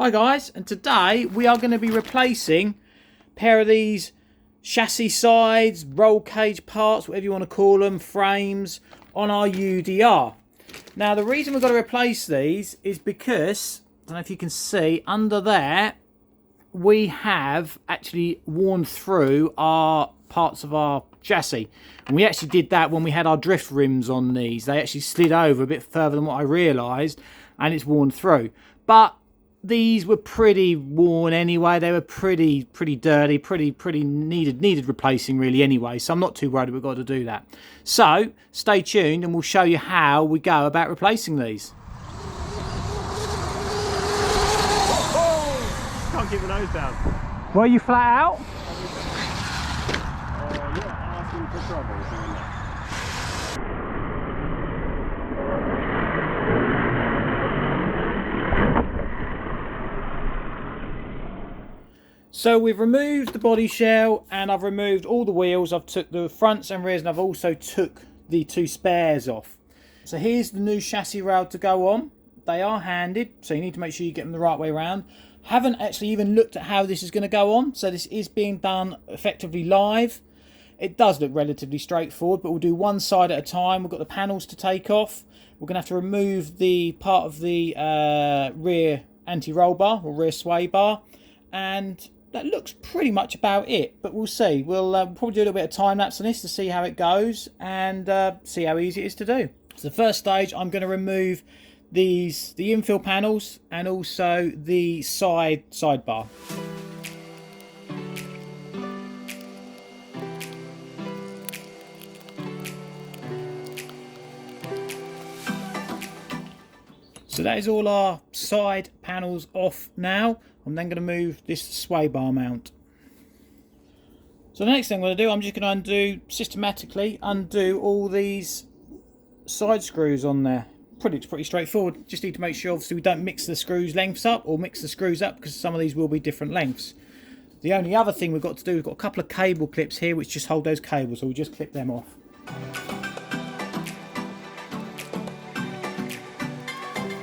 Hi guys, and today we are going to be replacing a pair of these chassis sides, roll cage parts, whatever you want to call them, frames on our UDR. Now the reason we've got to replace these is because, I don't know if you can see, under there we have actually worn through our parts of our chassis. And we actually did that when we had our drift rims on these. They actually slid over a bit further than what I realised, and it's worn through. But these were pretty worn anyway. They were pretty dirty, pretty needed replacing really anyway. So I'm not too worried we've got to do that. So stay tuned and we'll show you how we go about replacing these. Can't keep the nose down. Were you flat out? Yeah, asking for trouble doing that. So we've removed the body shell and I've removed all the wheels. I've took the fronts and rears and I've also took the two spares off. So here's the new chassis rail to go on. They are handed, so you need to make sure you get them the right way around. Haven't actually even looked at how this is going to go on, so this is being done effectively live. It does look relatively straightforward, but we'll do one side at a time. We've got the panels to take off. We're going to have to remove the part of the rear anti-roll bar or rear sway bar, and that looks pretty much about it, but we'll see. We'll probably do a little bit of time lapse on this to see how it goes and see how easy it is to do. So the first stage, I'm going to remove the infill panels and also the sidebar. So that is all our side panels off now. I'm then going to move this sway bar mount. So the next thing I'm going to do, I'm just going to systematically undo all these side screws on there. Pretty straightforward. Just need to make sure obviously we don't mix the screws lengths up or mix the screws up, because some of these will be different lengths. The only other thing we've got to do, we've got a couple of cable clips here which just hold those cables, so we'll just clip them off.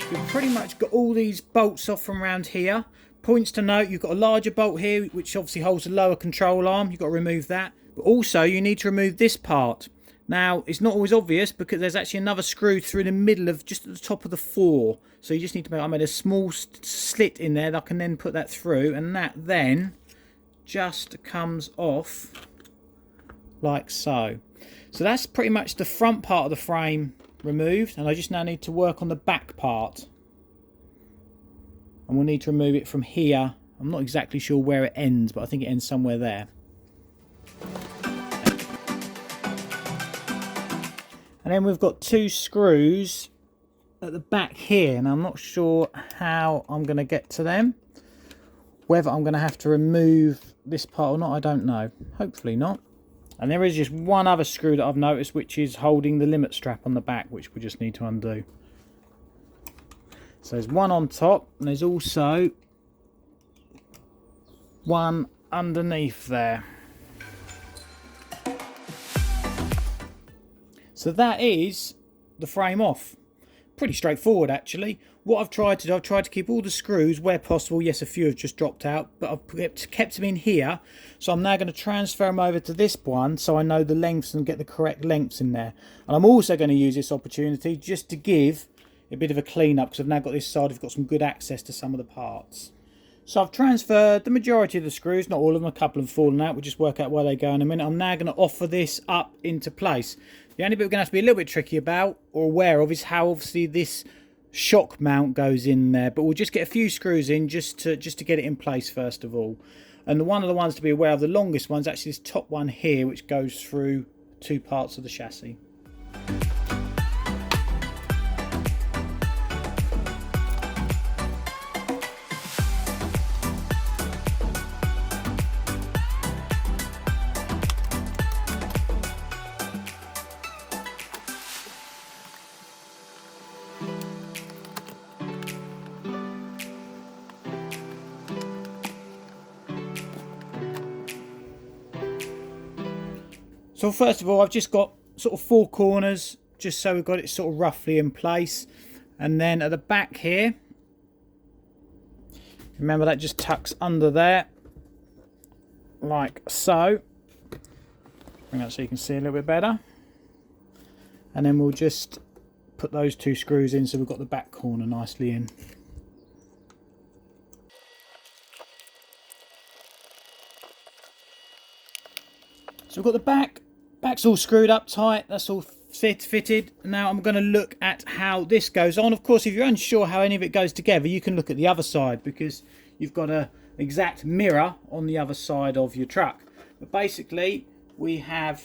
We've pretty much got all these bolts off from around here. Points to note, you've got a larger bolt here which obviously holds the lower control arm. You've got to remove that. But also you need to remove this part. Now it's not always obvious because there's actually another screw through the middle of just at the top of the fore. So you just need to make, I made a small slit in there that I can then put that through, and that then just comes off like so. So that's pretty much the front part of the frame removed, and I just now need to work on the back part. And we'll need to remove it from here. I'm not exactly sure where it ends, but I think it ends somewhere there. And then we've got two screws at the back here, and I'm not sure how I'm going to get to them. Whether I'm going to have to remove this part or not, I don't know. Hopefully not. And there is just one other screw that I've noticed, which is holding the limit strap on the back, which we just need to undo. So there's one on top, and there's also one underneath there. So that is the frame off. Pretty straightforward actually. What I've tried to do, I've tried to keep all the screws where possible. Yes, a few have just dropped out, but I've kept them in here. So I'm now going to transfer them over to this one so I know the lengths and get the correct lengths in there. And I'm also going to use this opportunity just to give a bit of a clean up, because I've now got this side, I've got some good access to some of the parts. So I've transferred the majority of the screws, not all of them, a couple have fallen out. We'll just work out where they go in a minute. I'm now going to offer this up into place. The only bit we're going to have to be a little bit tricky about or aware of is how obviously this shock mount goes in there. But we'll just get a few screws in just to get it in place first of all. And one of the ones to be aware of, the longest one, is actually this top one here, which goes through two parts of the chassis. So first of all, I've just got sort of four corners, just so we've got it sort of roughly in place. And then at the back here, Remember, that just tucks under there, like so. Bring that so you can see a little bit better. And then we'll just put those 2 screws in so we've got the back corner nicely in. So we've got the back's all screwed up tight, that's all fitted. Now I'm going to look at how this goes on. Of course, if you're unsure how any of it goes together, you can look at the other side, because you've got an exact mirror on the other side of your truck. But basically, we have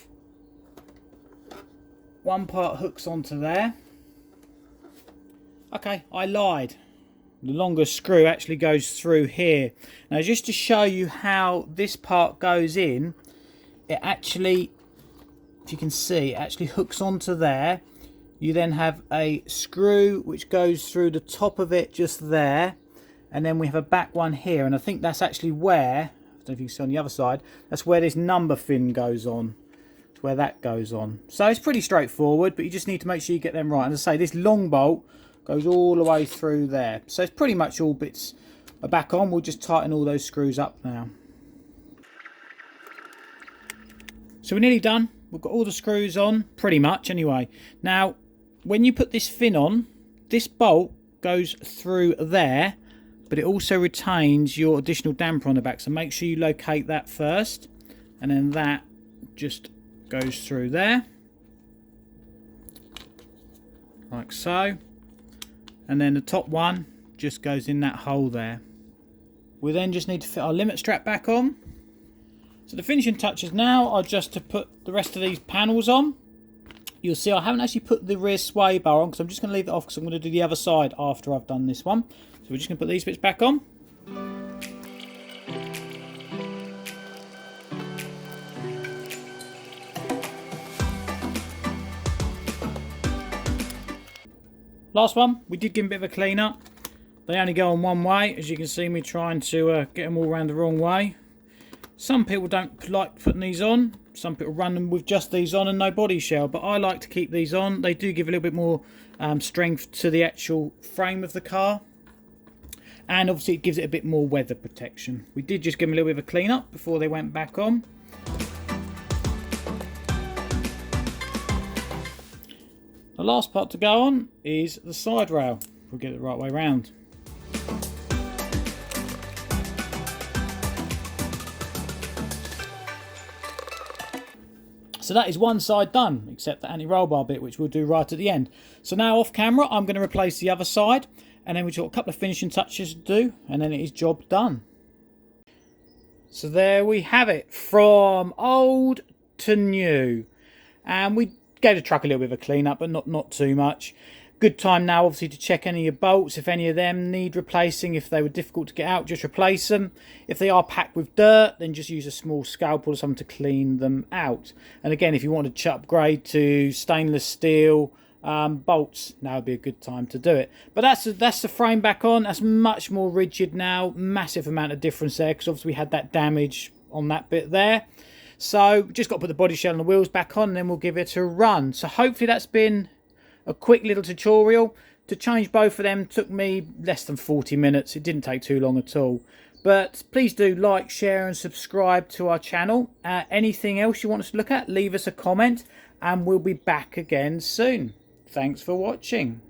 one part hooks onto there. Okay, I lied. The longer screw actually goes through here. Now, just to show you how this part goes in, it actually, if you can see, it actually hooks onto there. You then have a screw which goes through the top of it just there, and then we have a back one here, and I think that's actually where, I don't know if you can see on the other side, that's where this number fin goes on. It's where that goes on. So it's pretty straightforward, but you just need to make sure you get them right. And as I say, this long bolt goes all the way through there. So it's pretty much all bits are back on. We'll just tighten all those screws up now. So we're nearly done. We've got all the screws on, pretty much anyway. Now, when you put this fin on, this bolt goes through there, but it also retains your additional damper on the back. So make sure you locate that first, and then that just goes through there, like so. And then the top one just goes in that hole there. We then just need to fit our limit strap back on. So the finishing touches now are just to put the rest of these panels on. You'll see I haven't actually put the rear sway bar on because I'm just going to leave it off because I'm going to do the other side after I've done this one. So we're just going to put these bits back on. Last one, we did give them a bit of a clean up. They only go on one way, as you can see me trying to get them all around the wrong way. Some people don't like putting these on. Some people run them with just these on and no body shell, but I like to keep these on. They do give a little bit more strength to the actual frame of the car. And obviously it gives it a bit more weather protection. We did just give them a little bit of a clean up before they went back on. The last part to go on is the side rail. We'll get it the right way round. So that is one side done, except the anti-roll bar bit, which we'll do right at the end. So now off camera, I'm going to replace the other side, and then we've got a couple of finishing touches to do, and then it is job done. So there we have it, from old to new. And we gave the truck a little bit of a clean up, but not too much. Good time now, obviously, to check any of your bolts. If any of them need replacing, if they were difficult to get out, just replace them. If they are packed with dirt, then just use a small scalpel or something to clean them out. And again, if you wanted to upgrade to stainless steel bolts, now would be a good time to do it. But that's the frame back on. That's much more rigid now. Massive amount of difference there, because obviously we had that damage on that bit there. So just got to put the body shell and the wheels back on, and then we'll give it a run. So hopefully that's been a quick little tutorial. To change both of them took me less than 40 minutes. It didn't take too long at all. But please do like, share and subscribe to our channel. Anything else you want us to look at, leave us a comment and we'll be back again soon. Thanks for watching.